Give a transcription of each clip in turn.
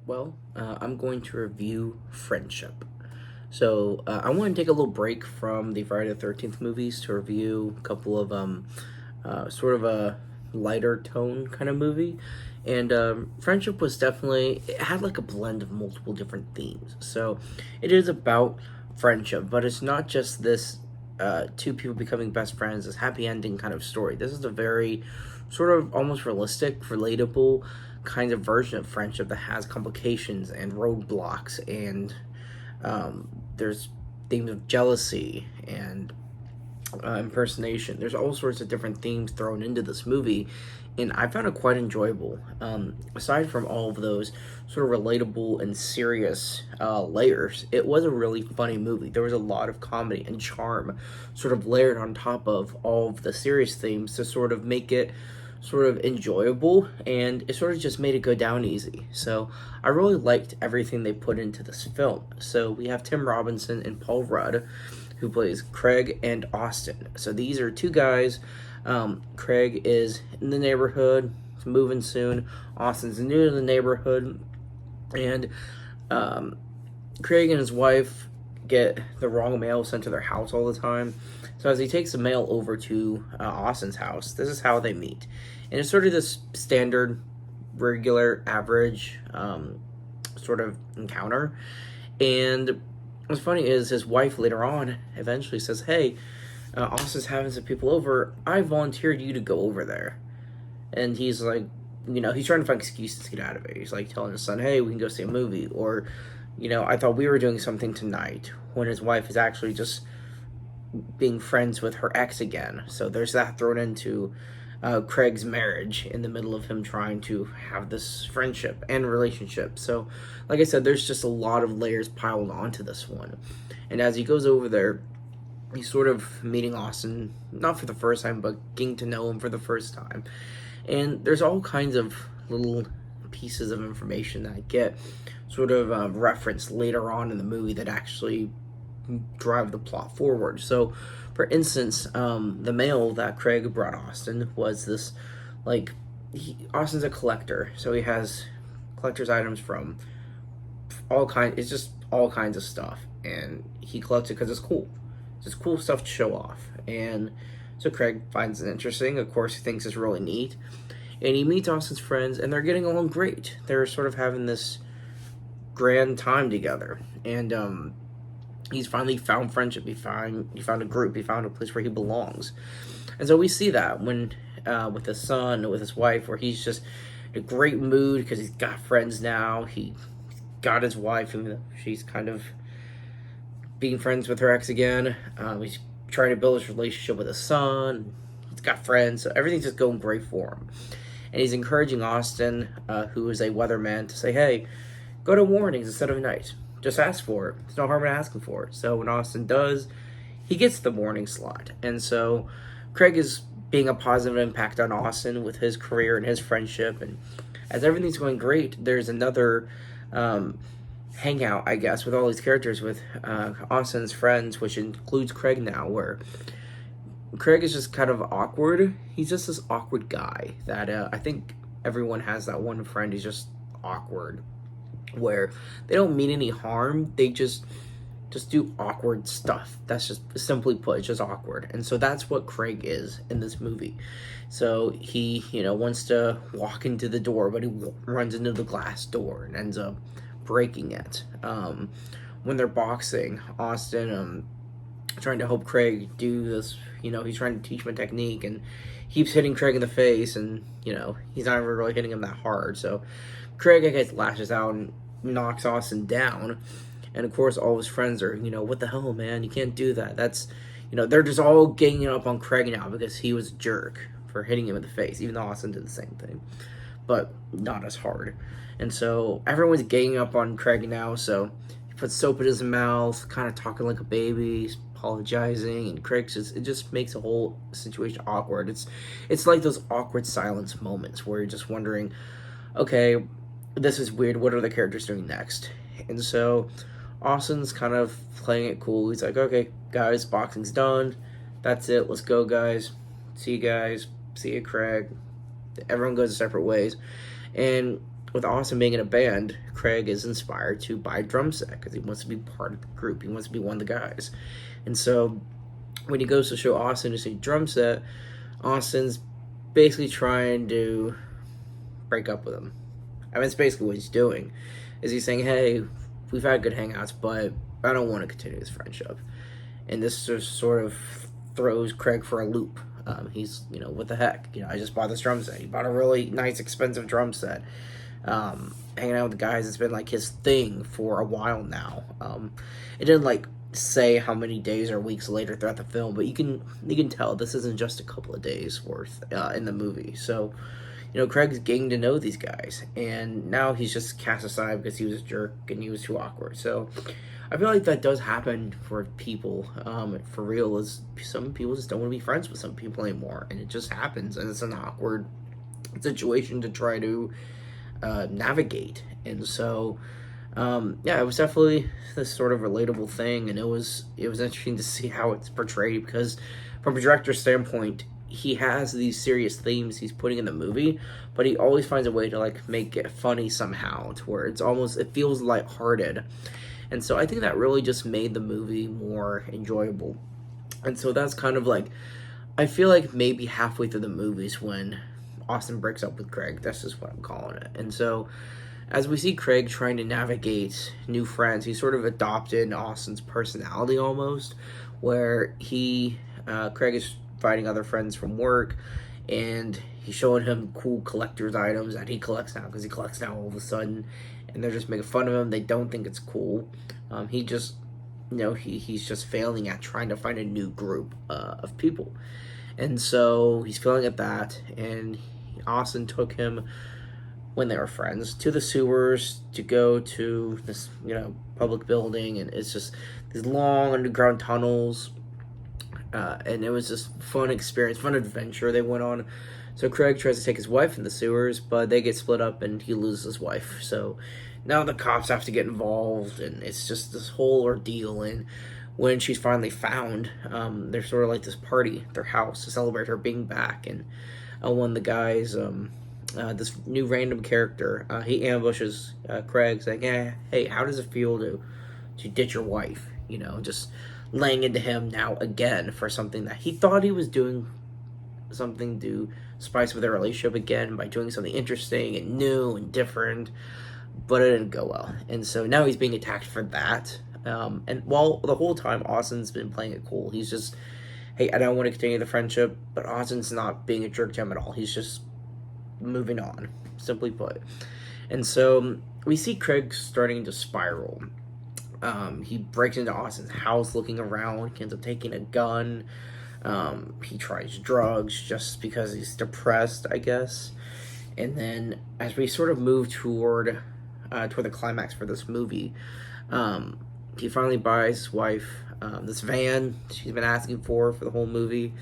I'm going to review Friendship. I want to take a little break from the Friday the 13th movies to review a couple of sort of a lighter tone kind of movie. And Friendship was definitely, it had like a blend of multiple different themes. So it is about friendship, but it's not just this two people becoming best friends, this happy ending kind of story. This is a very sort of almost realistic, relatable kind of version of friendship that has complications and roadblocks, and there's themes of jealousy and impersonation. There's all sorts of different themes thrown into this movie, and I found it quite enjoyable. Aside from all of those sort of relatable and serious layers, it was a really funny movie. There was a lot of comedy and charm sort of layered on top of all of the serious themes to sort of make it sort of enjoyable, and it sort of just made it go down easy. So I really liked everything they put into this film. So we have Tim Robinson and Paul Rudd, who plays Craig and Austin. So these are two guys. Craig is in the neighborhood, he's moving soon. Austin's new to the neighborhood, and Craig and his wife get the wrong mail sent to their house all the time. So as he takes the mail over to Austin's house, this is how they meet, and it's sort of this standard, regular, average sort of encounter. And what's funny is his wife later on eventually says, "Hey, Austin's having some people over. I volunteered you to go over there." And he's like, he's trying to find excuses to get out of it. He's like telling his son, "Hey, we can go see a movie," or, "I thought we were doing something tonight," when his wife is actually just being friends with her ex again. So there's that thrown into Craig's marriage in the middle of him trying to have this friendship and relationship. So, like I said, there's just a lot of layers piled onto this one. And as he goes over there, he's sort of meeting Austin, not for the first time, but getting to know him for the first time. And there's all kinds of little pieces of information that get sort of referenced later on in the movie that actually drive the plot forward. So, for instance, the mail that Craig brought Austin was this, like, Austin's a collector, so he has collector's items from all kinds. It's just all kinds of stuff, and he collects it because it's cool. It's just cool stuff to show off, and so Craig finds it interesting. Of course, he thinks it's really neat, and he meets Austin's friends, and they're getting along great. They're sort of having this grand time together, and he's finally found friendship. He found a group. He found a place where he belongs. And so we see that when with his son, with his wife, where he's just in a great mood because he's got friends now. He got his wife, and she's kind of being friends with her ex again. He's trying to build his relationship with his son. He's got friends, so everything's just going great for him. And he's encouraging Austin, who is a weatherman, to say, "Hey, go to mornings instead of night. Just ask for it. There's no harm in asking for it." So when Austin does, he gets the morning slot. And so Craig is being a positive impact on Austin with his career and his friendship. And as everything's going great, there's another hangout, I guess, with all these characters with Austin's friends, which includes Craig now, where Craig is just kind of awkward. He's just this awkward guy that I think everyone has that one friend who's just awkward, where they don't mean any harm. They just do awkward stuff. That's just simply put, it's just awkward. And so that's what Craig is in this movie. So he, wants to walk into the door, but he runs into the glass door and ends up breaking it. When they're boxing, Austin trying to help Craig do this, he's trying to teach him a technique and keeps hitting Craig in the face, and he's not ever really hitting him that hard. So Craig, I guess, lashes out and knocks Austin down. And of course, all his friends are, "What the hell, man? You can't do that." That's, they're just all ganging up on Craig now because he was a jerk for hitting him in the face, even though Austin did the same thing, but not as hard. And so everyone's ganging up on Craig now. So he puts soap in his mouth, kind of talking like a baby, he's apologizing, and it just makes the whole situation awkward. It's like those awkward silence moments where you're just wondering, okay, this is weird. What are the characters doing next? And so Austin's kind of playing it cool. He's like, "Okay, guys, boxing's done. That's it. Let's go, guys. See you guys. See you, Craig." Everyone goes separate ways. And with Austin being in a band, Craig is inspired to buy a drum set because he wants to be part of the group. He wants to be one of the guys. And so when he goes to show Austin his new drum set, Austin's basically trying to break up with him. I mean, it's basically what he's doing. Is he's saying, hey, we've had good hangouts, but I don't want to continue this friendship. And this just sort of throws Craig for a loop. He's, what the heck? I just bought this drum set. He bought a really nice, expensive drum set. Hanging out with the guys, it's been like his thing for a while now. It didn't like say how many days or weeks later throughout the film, but you can tell this isn't just a couple of days worth in the movie. So, Craig's getting to know these guys, and now he's just cast aside because he was a jerk and he was too awkward. So I feel like that does happen for people. For real, is some people just don't want to be friends with some people anymore, and it just happens, and it's an awkward situation to try to navigate. And so it was definitely this sort of relatable thing, and it was interesting to see how it's portrayed, because from a director's standpoint, he has these serious themes he's putting in the movie, but he always finds a way to like make it funny somehow, to where it feels lighthearted. And so I think that really just made the movie more enjoyable. And so that's kind of like, I feel like maybe halfway through the movies when Austin breaks up with Craig. That's just what I'm calling it. And so as we see Craig trying to navigate new friends, he sort of adopted Austin's personality almost, where Craig is fighting other friends from work, and he's showing him cool collector's items that he collects now, because he collects now all of a sudden, and they're just making fun of him. They don't think it's cool. He just, he's just failing at trying to find a new group of people. And so he's failing at that, and Austin took him, when they were friends, to the sewers to go to this, public building, and it's just these long underground tunnels, and it was just fun experience, fun adventure they went on. So Craig tries to take his wife in the sewers, but they get split up and he loses his wife. So now the cops have to get involved, and it's just this whole ordeal. And when she's finally found, there's sort of like this party at their house to celebrate her being back. And one of the guys, this new random character, he ambushes Craig, saying, hey, how does it feel to ditch your wife? Just laying into him now again for something that he thought he was doing, something to spice with their relationship again by doing something interesting and new and different, but it didn't go well. And so now he's being attacked for that. And while the whole time Austin's been playing it cool, he's just, hey, I don't want to continue the friendship, but Austin's not being a jerk to him at all. He's just moving on, simply put. And so we see Craig starting to spiral. He breaks into Austin's house looking around. He ends up taking a gun. He tries drugs just because he's depressed, I guess. And then as we sort of move toward the climax for this movie, he finally buys his wife this van she's been asking for the whole movie.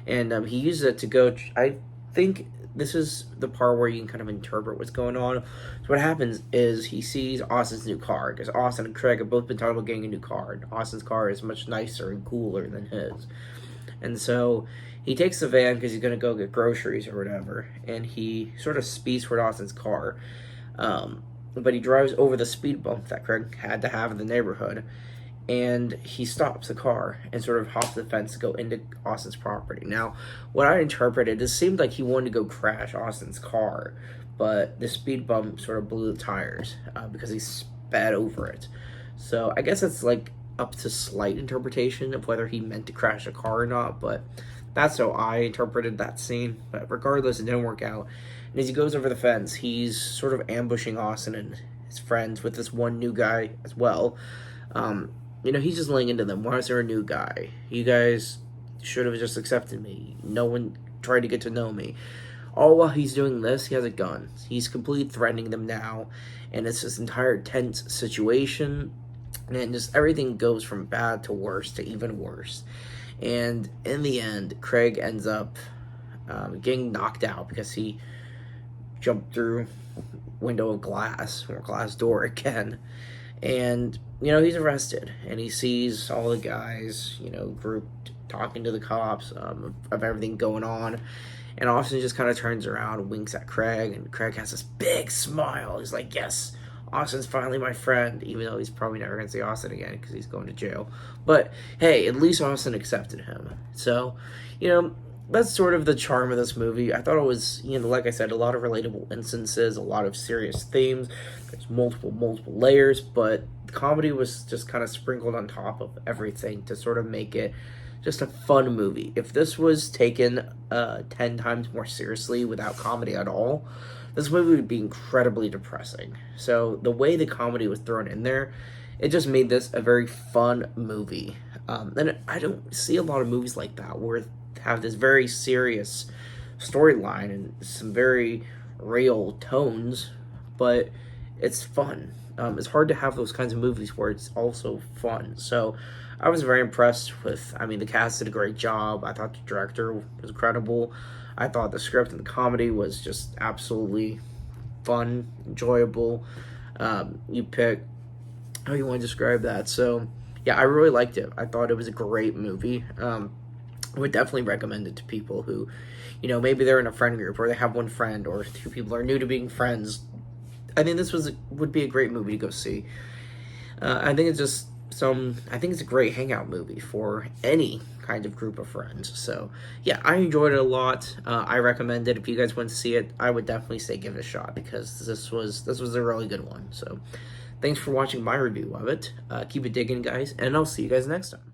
And he uses it to go, I think this is the part where you can kind of interpret what's going on. So what happens is he sees Austin's new car, because Austin and Craig have both been talking about getting a new car, and Austin's car is much nicer and cooler than his. And so he takes the van because he's going to go get groceries or whatever, and he sort of speeds toward Austin's car. But he drives over the speed bump that Craig had to have in the neighborhood, and he stops the car and sort of hops the fence to go into Austin's property. Now, what I interpreted, it seemed like he wanted to go crash Austin's car, but the speed bump sort of blew the tires because he sped over it. So I guess it's like up to slight interpretation of whether he meant to crash a car or not, but that's how I interpreted that scene. But regardless, it didn't work out. And as he goes over the fence, he's sort of ambushing Austin and his friends with this one new guy as well. He's just laying into them. Why is there a new guy? You guys should have just accepted me. No one tried to get to know me. All while he's doing this, he has a gun. He's completely threatening them now. And it's this entire tense situation. And just everything goes from bad to worse to even worse. And in the end, Craig ends up getting knocked out because he jumped through window of glass, or glass door again. And, he's arrested, and he sees all the guys, grouped, talking to the cops of everything going on. And Austin just kind of turns around and winks at Craig, and Craig has this big smile. He's like, yes, Austin's finally my friend, even though he's probably never going to see Austin again because he's going to jail. But hey, at least Austin accepted him. So, that's sort of the charm of this movie. I thought it was, like I said, a lot of relatable instances, a lot of serious themes. There's multiple layers, but the comedy was just kind of sprinkled on top of everything to sort of make it just a fun movie. If this was taken 10 times more seriously without comedy at all, this movie would be incredibly depressing. So the way the comedy was thrown in there, it just made this a very fun movie. And I don't see a lot of movies like that where have this very serious storyline and some very real tones, but it's fun. It's hard to have those kinds of movies where it's also fun. So I was very impressed with, the cast did a great job. I thought the director was incredible. I thought the script and the comedy was just absolutely fun, enjoyable. You pick how you want to describe that. So, yeah, I really liked it. I thought it was a great movie. I would definitely recommend it to people who, maybe they're in a friend group or they have one friend or two people are new to being friends. I think this would be a great movie to go see. I think it's a great hangout movie for any kind of group of friends. So yeah, I enjoyed it a lot. I recommend it. If you guys want to see it, I would definitely say give it a shot because this was a really good one. So thanks for watching my review of it. Keep it digging, guys, and I'll see you guys next time.